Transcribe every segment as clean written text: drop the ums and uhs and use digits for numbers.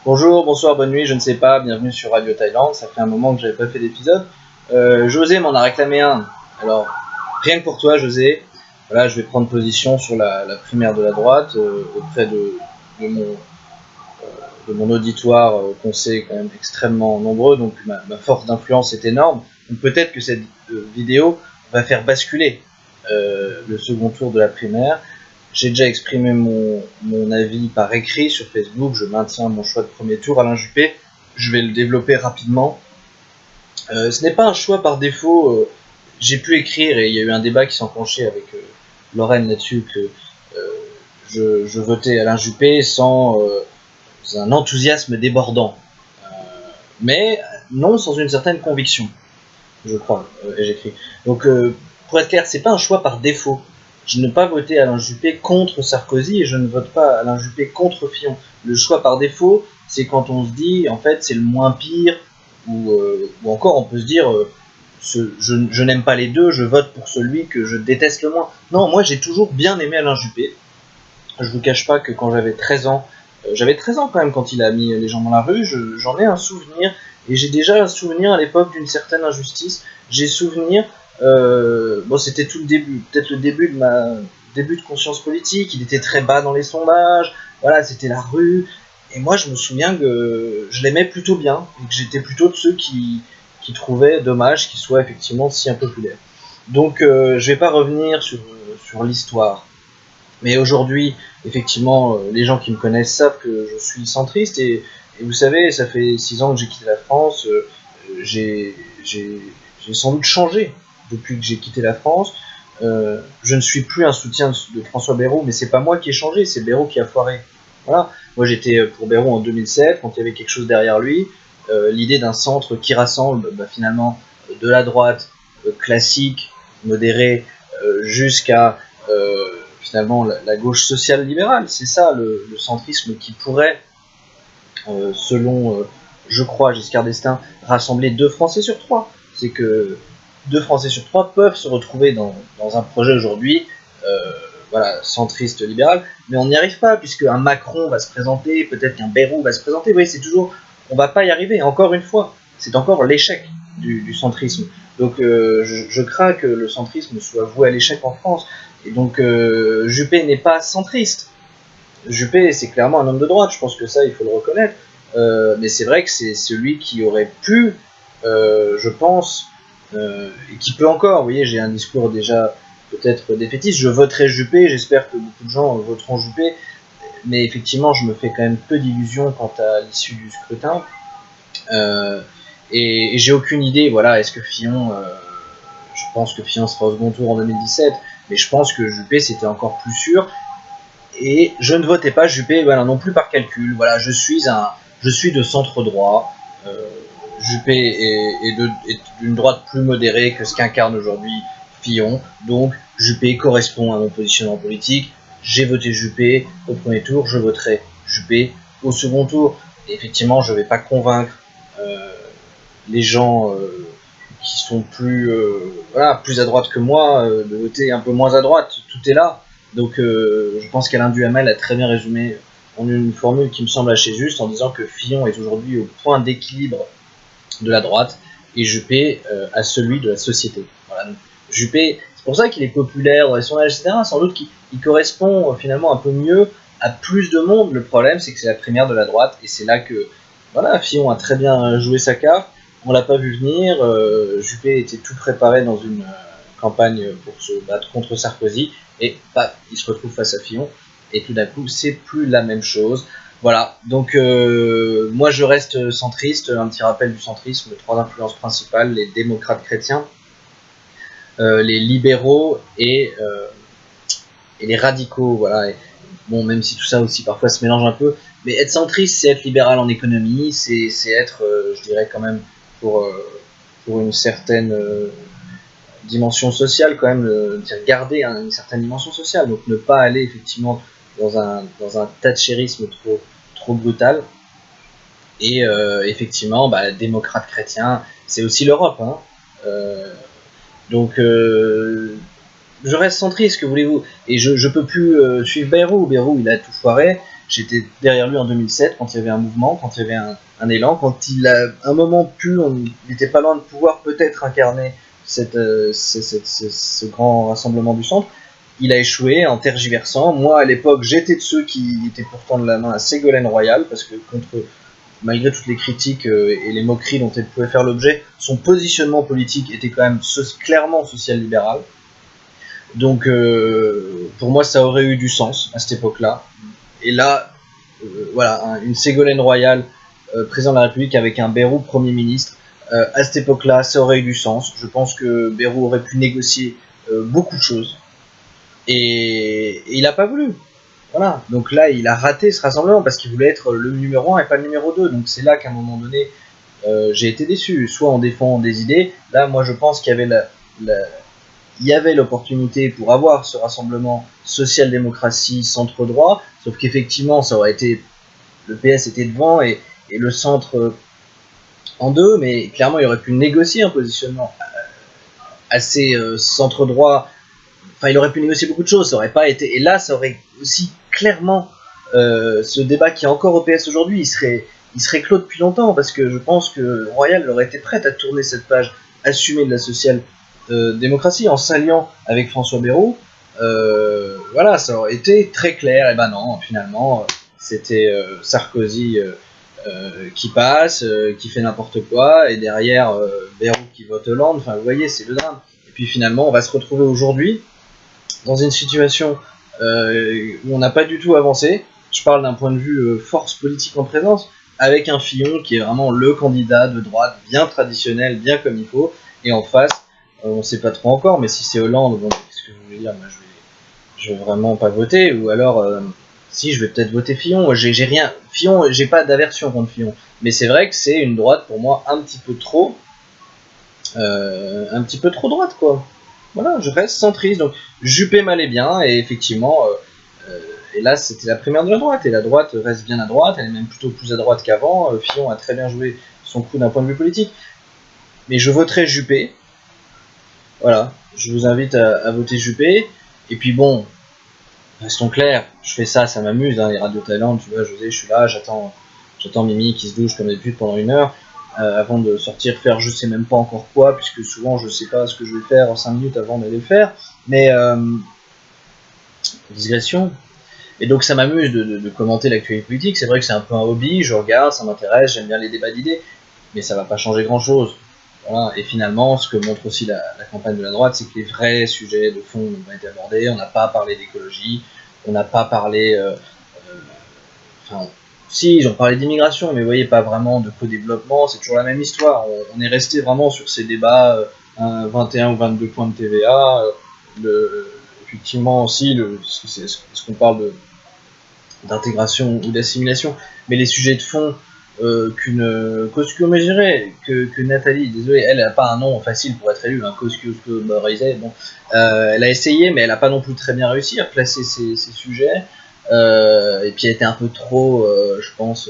Bonjour, bonsoir, bonne nuit, je ne sais pas, bienvenue sur Radio Thaïlande, ça fait un moment que j'avais pas fait d'épisode. José m'en a réclamé un, alors rien que pour toi José, voilà, je vais prendre position sur la primaire de la droite auprès de mon, de mon auditoire qu'on sait quand même extrêmement nombreux, donc ma force d'influence est énorme. Donc peut-être que cette vidéo va faire basculer le second tour de la primaire. J'ai déjà exprimé mon avis par écrit sur Facebook, je maintiens mon choix de premier tour, Alain Juppé, je vais le développer rapidement. Ce n'est pas un choix par défaut, j'ai pu écrire, et il y a eu un débat qui s'est enclenché avec Lorraine là-dessus, que je votais Alain Juppé sans un enthousiasme débordant, mais non sans une certaine conviction, je crois, et j'écris. Donc pour être clair, c'est pas un choix par défaut. Je ne veux pas voter Alain Juppé contre Sarkozy et je ne vote pas Alain Juppé contre Fillon. Le choix par défaut, c'est quand on se dit, en fait, c'est le moins pire, ou encore on peut se dire, je n'aime pas les deux, je vote pour celui que je déteste le moins. Non, moi j'ai toujours bien aimé Alain Juppé. Je vous cache pas que quand j'avais 13 ans, j'avais 13 ans quand même quand il a mis les gens dans la rue, j'en ai un souvenir, et j'ai déjà un souvenir à l'époque d'une certaine injustice. J'ai souvenir, bon c'était tout le début, peut-être le début de conscience politique, il était très bas dans les sondages, voilà, c'était la rue, et moi je me souviens que je l'aimais plutôt bien, et que j'étais plutôt de ceux qui trouvaient dommage qu'il soit effectivement si impopulaire. Donc je vais pas revenir sur l'histoire. Mais aujourd'hui, effectivement, les gens qui me connaissent savent que je suis centriste et vous savez, ça fait 6 ans que j'ai quitté la France, j'ai sans doute changé depuis que j'ai quitté la France. Je ne suis plus un soutien de François Bayrou, mais c'est pas moi qui ai changé, c'est Bayrou qui a foiré. Voilà. Moi j'étais pour Bayrou en 2007, quand il y avait quelque chose derrière lui, l'idée d'un centre qui rassemble finalement de la droite classique, modérée, jusqu'à finalement la gauche sociale libérale. C'est ça le centrisme qui pourrait, selon, je crois, Giscard d'Estaing, rassembler 2 Français sur 3. C'est que 2 Français sur 3 peuvent se retrouver dans un projet aujourd'hui, voilà, centriste libéral, mais on n'y arrive pas, puisque un Macron va se présenter, peut-être qu'un Bayrou va se présenter. Vous voyez, c'est toujours, on va pas y arriver, encore une fois. C'est encore l'échec du centrisme. Donc je crains que le centrisme soit voué à l'échec en France. Et donc Juppé n'est pas centriste. Juppé, c'est clairement un homme de droite, je pense que ça, il faut le reconnaître. Mais c'est vrai que c'est celui qui aurait pu, je pense, et qui peut encore, vous voyez, j'ai un discours déjà peut-être défaitiste, je voterai Juppé, j'espère que beaucoup de gens voteront Juppé, mais effectivement, je me fais quand même peu d'illusions quant à l'issue du scrutin. Et j'ai aucune idée, voilà, est-ce que Fillon, je pense que Fillon sera au second tour en 2017, mais je pense que Juppé c'était encore plus sûr. Et je ne votais pas Juppé, voilà, non plus par calcul. Voilà, je suis de centre droit. Juppé est d'une droite plus modérée que ce qu'incarne aujourd'hui Fillon. Donc Juppé correspond à mon positionnement politique. J'ai voté Juppé au premier tour, je voterai Juppé au second tour. Et effectivement, je ne vais pas convaincre les gens qui sont plus, voilà, plus à droite que moi de voter un peu moins à droite. Tout est là. Donc je pense qu'Alain Duhamel a très bien résumé en une formule qui me semble assez juste en disant que Fillon est aujourd'hui au point d'équilibre de la droite et Juppé à celui de la société. Voilà. Donc, Juppé, c'est pour ça qu'il est populaire dans les sondages, etc. Sans doute qu'il correspond finalement un peu mieux à plus de monde. Le problème, c'est que c'est la primaire de la droite et c'est là que voilà, Fillon a très bien joué sa carte. On l'a pas vu venir. Juppé était tout préparé dans une campagne pour se battre contre Sarkozy et bah, il se retrouve face à Fillon et tout d'un coup c'est plus la même chose. Voilà, donc moi je reste centriste. Un petit rappel du centrisme, 3 influences principales: les démocrates chrétiens, les libéraux et les radicaux. Voilà. Et, bon, même si tout ça aussi parfois se mélange un peu, mais être centriste, c'est être libéral en économie, c'est être, je dirais quand même, pour une certaine dimension sociale, quand même, garder une certaine dimension sociale, donc ne pas aller effectivement dans un thatchérisme trop brutal. Et effectivement, bah, démocrate chrétien, c'est aussi l'Europe. Hein. Donc je reste centriste, que voulez-vous. Et je peux plus suivre Bayrou. Bayrou, il a tout foiré. j'étais derrière lui en 2007 quand il y avait un mouvement, quand il y avait un élan, quand il a un moment il n'était pas loin de pouvoir peut-être incarner ce grand rassemblement du centre. Il a échoué en tergiversant. Moi, à l'époque, j'étais de ceux qui étaient pourtant de la main à Ségolène Royal, parce que malgré toutes les critiques et les moqueries dont elle pouvait faire l'objet, son positionnement politique était quand même clairement social-libéral. Donc, pour moi, ça aurait eu du sens à cette époque-là. Et là, voilà, une Ségolène Royal, président de la République, avec un Bayrou Premier ministre, à cette époque-là, ça aurait eu du sens. Je pense que Bayrou aurait pu négocier beaucoup de choses. Et il n'a pas voulu. Voilà. Donc là, il a raté ce rassemblement parce qu'il voulait être le numéro 1 et pas le numéro 2. Donc c'est là qu'à un moment donné, j'ai été déçu. Soit on défend des idées. Là, moi, je pense qu'il y avait l'opportunité pour avoir ce rassemblement social-démocratie centre-droit. Sauf qu'effectivement, ça aurait été... Le PS était devant et le centre en deux. Mais clairement, il aurait pu négocier un positionnement assez centre-droit. Enfin, il aurait pu négocier beaucoup de choses, ça aurait pas été... Et là, ça aurait aussi clairement... ce débat qui est encore au PS aujourd'hui, il serait clos depuis longtemps, parce que je pense que Royal aurait été prête à tourner cette page assumée de la social-démocratie, en s'alliant avec François Bayrou. Voilà, ça aurait été très clair. Et ben non, finalement, c'était Sarkozy qui passe, qui fait n'importe quoi, et derrière, Bayrou qui vote Hollande. Enfin, vous voyez, c'est le drame. Et puis finalement, on va se retrouver aujourd'hui dans une situation où on n'a pas du tout avancé. Je parle d'un point de vue force politique en présence, avec un Fillon qui est vraiment le candidat de droite, bien traditionnel, bien comme il faut, et en face, on ne sait pas trop encore, mais si c'est Hollande, bon, qu'est-ce que je voulais dire, moi, je vais vraiment pas voter, ou alors, si, je vais peut-être voter Fillon. J'ai rien, Fillon, j'ai pas d'aversion contre Fillon, mais c'est vrai que c'est une droite pour moi un petit peu trop droite, quoi. Voilà, je reste centriste. Donc Juppé m'allait bien, et effectivement, et là c'était la primaire de la droite, et la droite reste bien à droite, elle est même plutôt plus à droite qu'avant. Fillon a très bien joué son coup d'un point de vue politique, mais je voterai Juppé. Voilà, je vous invite à voter Juppé. Et puis bon, restons clairs, je fais ça, ça m'amuse, hein, les radios Thaïlande, tu vois, José, je suis là, j'attends Mimi qui se douche comme d'habitude pendant 1 heure. Avant de sortir faire je sais même pas encore quoi, puisque souvent je sais pas ce que je vais faire en 5 minutes avant d'aller le faire, mais digression. Et donc ça m'amuse de commenter l'actualité politique. C'est vrai que c'est un peu un hobby, je regarde, ça m'intéresse, j'aime bien les débats d'idées, mais ça va pas changer grand chose. Voilà. Et finalement, ce que montre aussi la campagne de la droite, c'est que les vrais sujets de fond ont été abordés. On n'a pas parlé d'écologie, on n'a pas parlé enfin, si, ils ont parlé d'immigration, mais vous voyez, pas vraiment de co-développement, c'est toujours la même histoire. On est resté vraiment sur ces débats, 21 ou 22 points de TVA, effectivement aussi, est-ce qu'on parle d'intégration ou d'assimilation, mais les sujets de fond que Nathalie, désolé, elle n'a pas un nom facile pour être élue, bon, elle a essayé, mais elle n'a pas non plus très bien réussi à placer ces sujets. Et puis elle était un peu trop, je pense,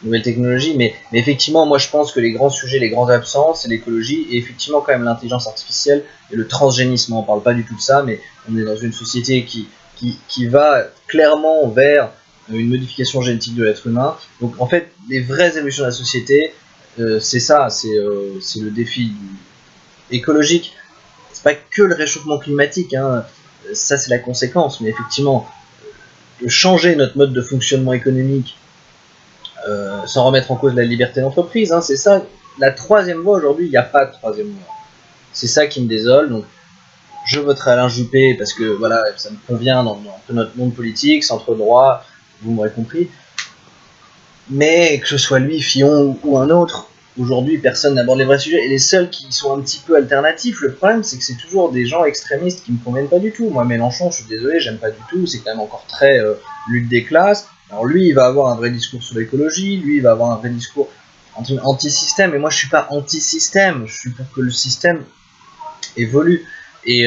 nouvelle technologie, mais effectivement, moi je pense que les grands sujets, les grands absents, c'est l'écologie, et effectivement quand même l'intelligence artificielle et le transgénisme. On parle pas du tout de ça, mais on est dans une société qui va clairement vers une modification génétique de l'être humain. Donc en fait, les vraies évolutions de la société, c'est ça, c'est le défi écologique. C'est pas que le réchauffement climatique, hein, ça c'est la conséquence, mais effectivement, de changer notre mode de fonctionnement économique sans remettre en cause la liberté d'entreprise, hein, c'est ça, la troisième voie aujourd'hui, il n'y a pas de troisième voie. C'est ça qui me désole, donc je voterai Alain Juppé parce que voilà, ça me convient dans notre monde politique, centre-droit, vous m'aurez compris. Mais que ce soit lui, Fillon ou un autre, aujourd'hui personne n'aborde les vrais sujets, et les seuls qui sont un petit peu alternatifs, le problème c'est que c'est toujours des gens extrémistes qui me conviennent pas du tout. Moi Mélenchon, je suis désolé, j'aime pas du tout, c'est quand même encore très lutte des classes. Alors lui il va avoir un vrai discours sur l'écologie, lui il va avoir un vrai discours anti-système, et moi je suis pas anti-système, je suis pour que le système évolue, et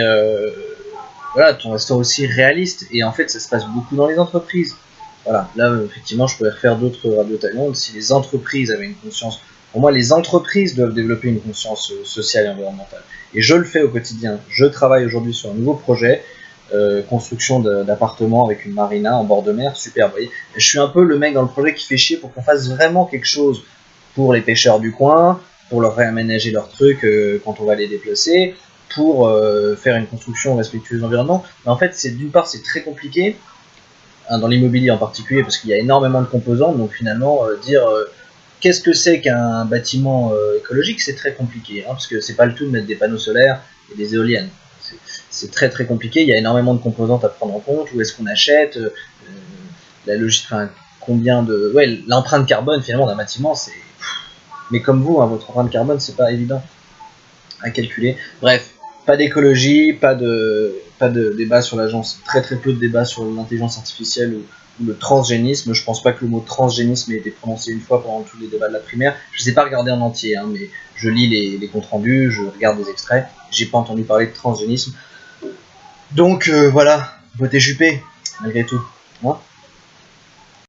voilà, tout en restant aussi réaliste, et en fait ça se passe beaucoup dans les entreprises. Voilà, là effectivement je pourrais refaire d'autres radios Thaïlande si les entreprises avaient une conscience. Pour moi, les entreprises doivent développer une conscience sociale et environnementale. Et je le fais au quotidien. Je travaille aujourd'hui sur un nouveau projet construction d'appartements avec une marina en bord de mer, super. Vous voyez, je suis un peu le mec dans le projet qui fait chier pour qu'on fasse vraiment quelque chose pour les pêcheurs du coin, pour leur réaménager leurs trucs quand on va les déplacer, pour faire une construction respectueuse de l'environnement. Mais en fait, d'une part, c'est très compliqué, hein, dans l'immobilier en particulier, parce qu'il y a énormément de composantes, donc finalement, dire qu'est-ce que c'est qu'un bâtiment écologique, c'est très compliqué, hein, parce que c'est pas le tout de mettre des panneaux solaires et des éoliennes. C'est très très compliqué, il y a énormément de composantes à prendre en compte, où est-ce qu'on achète, la logique, enfin, combien de... Ouais, l'empreinte carbone finalement d'un bâtiment, c'est... Mais comme vous, hein, votre empreinte carbone, c'est pas évident à calculer. Bref, pas d'écologie, pas de débat sur l'agence, très très peu de débats sur l'intelligence artificielle ou le transgénisme. Je pense pas que le mot transgénisme ait été prononcé une fois pendant tous les débats de la primaire. Je ne les ai pas regardés en entier, hein, mais je lis les comptes rendus, je regarde des extraits. J'ai pas entendu parler de transgénisme. Donc voilà, votez Juppé, malgré tout. Hein.